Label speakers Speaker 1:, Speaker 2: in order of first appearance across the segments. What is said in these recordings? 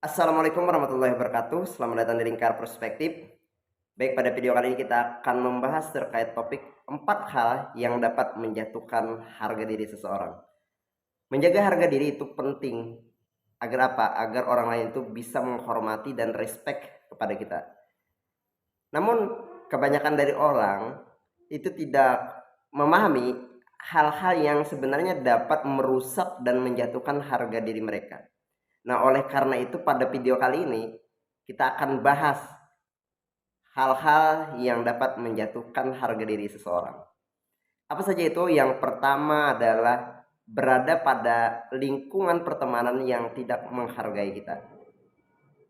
Speaker 1: Assalamualaikum warahmatullahi wabarakatuh. Selamat datang di Lingkar Perspektif. Baik, pada video kali ini kita akan membahas terkait topik 4 hal yang dapat menjatuhkan harga diri seseorang. Menjaga harga diri itu penting agar apa? Agar orang lain itu bisa menghormati dan respect kepada kita. Namun kebanyakan dari orang itu tidak memahami hal-hal yang sebenarnya dapat merusak dan menjatuhkan harga diri mereka. Nah, oleh karena itu pada video kali ini kita akan bahas hal-hal yang dapat menjatuhkan harga diri seseorang. Apa saja itu? Yang pertama adalah berada pada lingkungan pertemanan yang tidak menghargai kita.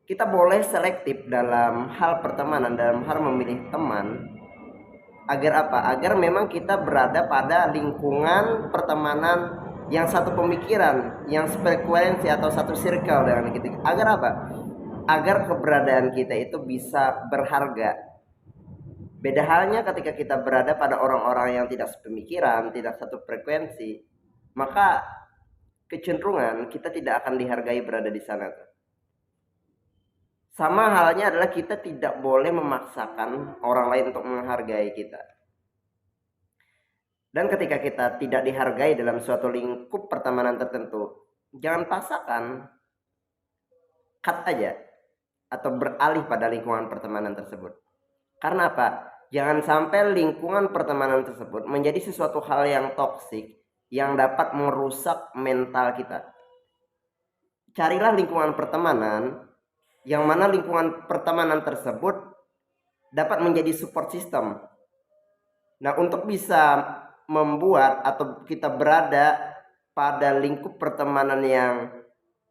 Speaker 1: Kita boleh selektif dalam hal pertemanan, dalam hal memilih teman, agar apa? Agar memang kita berada pada lingkungan pertemanan yang satu pemikiran, yang frekuensi atau satu circle dengan kita. Agar apa? Agar keberadaan kita itu bisa berharga. Beda halnya ketika kita berada pada orang-orang yang tidak sepemikiran, tidak satu frekuensi, maka kecenderungan kita tidak akan dihargai berada di sana. Sama halnya adalah kita tidak boleh memaksakan orang lain untuk menghargai kita. Dan ketika kita tidak dihargai dalam suatu lingkup pertemanan tertentu, jangan paksakan, cut aja atau beralih pada lingkungan pertemanan tersebut. Karena apa? Jangan sampai lingkungan pertemanan tersebut menjadi sesuatu hal yang toksik yang dapat merusak mental kita. Carilah lingkungan pertemanan yang mana lingkungan pertemanan tersebut dapat menjadi support system. Nah, untuk bisa membuat atau kita berada pada lingkup pertemanan yang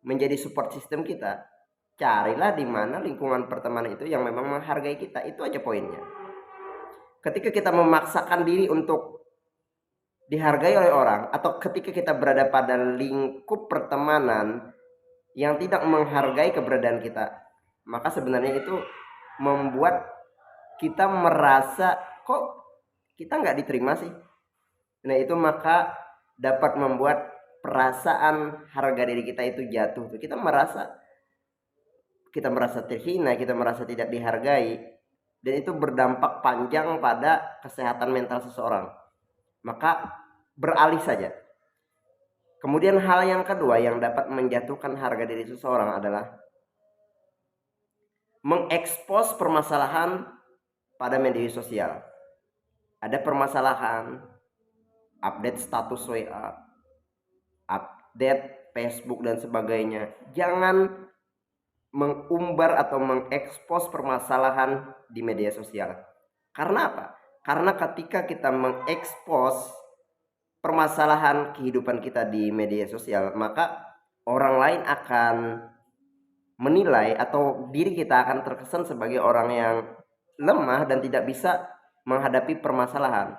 Speaker 1: menjadi support system kita, carilah di mana lingkungan pertemanan itu yang memang menghargai kita. Itu aja poinnya. Ketika kita memaksakan diri untuk dihargai oleh orang, atau ketika kita berada pada lingkup pertemanan yang tidak menghargai keberadaan kita, maka sebenarnya itu membuat kita merasa kok kita nggak diterima sih. Nah, itu maka dapat membuat perasaan harga diri kita itu jatuh. Kita merasa terhina, kita merasa tidak dihargai, dan itu berdampak panjang pada kesehatan mental seseorang. Maka beralih saja. Kemudian hal yang kedua yang dapat menjatuhkan harga diri seseorang adalah mengekspos permasalahan pada media sosial. Ada permasalahan, update status WA, update Facebook dan sebagainya. Jangan mengumbar atau mengekspos permasalahan di media sosial. Karena apa? Karena ketika kita mengekspos permasalahan kehidupan kita di media sosial, maka orang lain akan menilai atau diri kita akan terkesan sebagai orang yang lemah dan tidak bisa menghadapi permasalahan.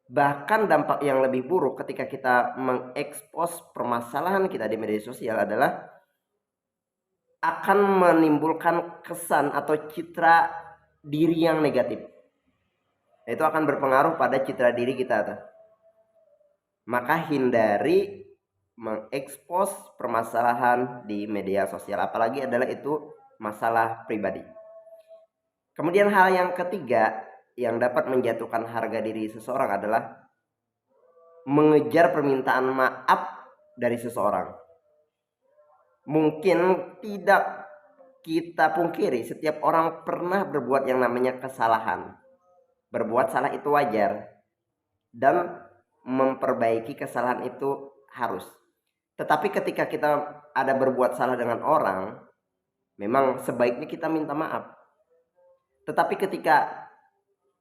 Speaker 1: Bahkan dampak yang lebih buruk ketika kita mengekspos permasalahan kita di media sosial adalah akan menimbulkan kesan atau citra diri yang negatif. Itu akan berpengaruh pada citra diri kita. Maka hindari mengekspos permasalahan di media sosial, apalagi adalah itu masalah pribadi. Kemudian hal yang ketiga yang dapat menjatuhkan harga diri seseorang adalah mengejar permintaan maaf dari seseorang. Mungkin tidak kita pungkiri, setiap orang pernah berbuat yang namanya kesalahan. Berbuat salah itu wajar, dan memperbaiki kesalahan itu harus. Tetapi ketika kita ada berbuat salah dengan orang, memang sebaiknya kita minta maaf. Tetapi ketika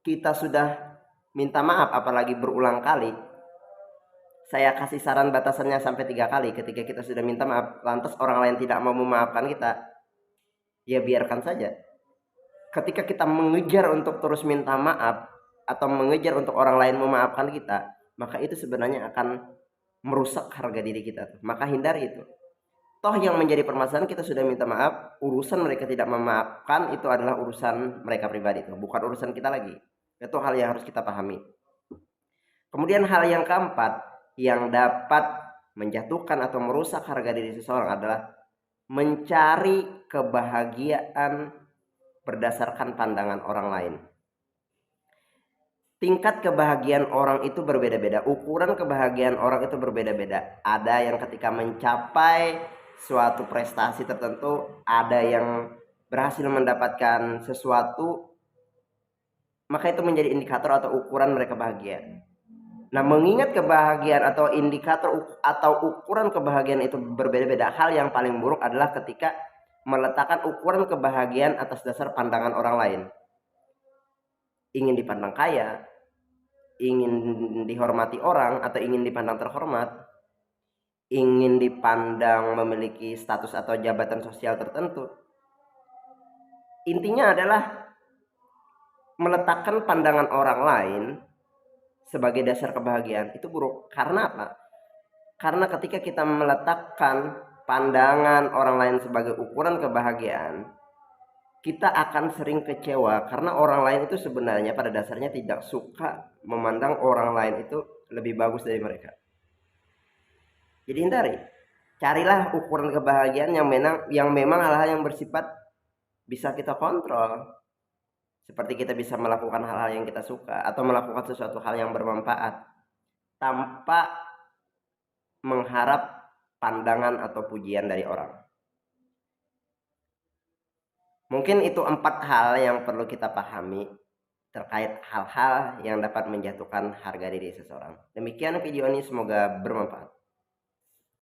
Speaker 1: kita sudah minta maaf, apalagi berulang kali, saya kasih saran batasannya sampai 3 kali. Ketika kita sudah minta maaf, lantas orang lain tidak mau memaafkan kita, ya biarkan saja. Ketika kita mengejar untuk terus minta maaf atau mengejar untuk orang lain memaafkan kita, maka itu sebenarnya akan merusak harga diri kita. Maka hindari itu. Toh yang menjadi permasalahan kita sudah minta maaf, urusan mereka tidak memaafkan itu adalah urusan mereka pribadi, itu bukan urusan kita lagi. Itu hal yang harus kita pahami. Kemudian hal yang keempat yang dapat menjatuhkan atau merusak harga diri seseorang adalah mencari kebahagiaan berdasarkan pandangan orang lain. Tingkat kebahagiaan orang itu berbeda-beda, ukuran kebahagiaan orang itu berbeda-beda. Ada yang ketika mencapai suatu prestasi tertentu, ada yang berhasil mendapatkan sesuatu, maka itu menjadi indikator atau ukuran mereka bahagia. Nah, mengingat kebahagiaan atau indikator atau ukuran kebahagiaan itu berbeda-beda, hal yang paling buruk adalah ketika meletakkan ukuran kebahagiaan atas dasar pandangan orang lain. Ingin dipandang kaya, ingin dihormati orang, atau ingin dipandang terhormat, ingin dipandang memiliki status atau jabatan sosial tertentu. Intinya adalah meletakkan pandangan orang lain sebagai dasar kebahagiaan itu buruk. Karena apa? Karena ketika kita meletakkan pandangan orang lain sebagai ukuran kebahagiaan, kita akan sering kecewa karena orang lain itu sebenarnya pada dasarnya tidak suka memandang orang lain itu lebih bagus dari mereka. Jadi hindari, carilah ukuran kebahagiaan yang memang hal-hal yang bersifat bisa kita kontrol. Seperti kita bisa melakukan hal-hal yang kita suka atau melakukan sesuatu hal yang bermanfaat tanpa mengharap pandangan atau pujian dari orang. Mungkin itu 4 hal yang perlu kita pahami terkait hal-hal yang dapat menjatuhkan harga diri seseorang. Demikian video ini, semoga bermanfaat.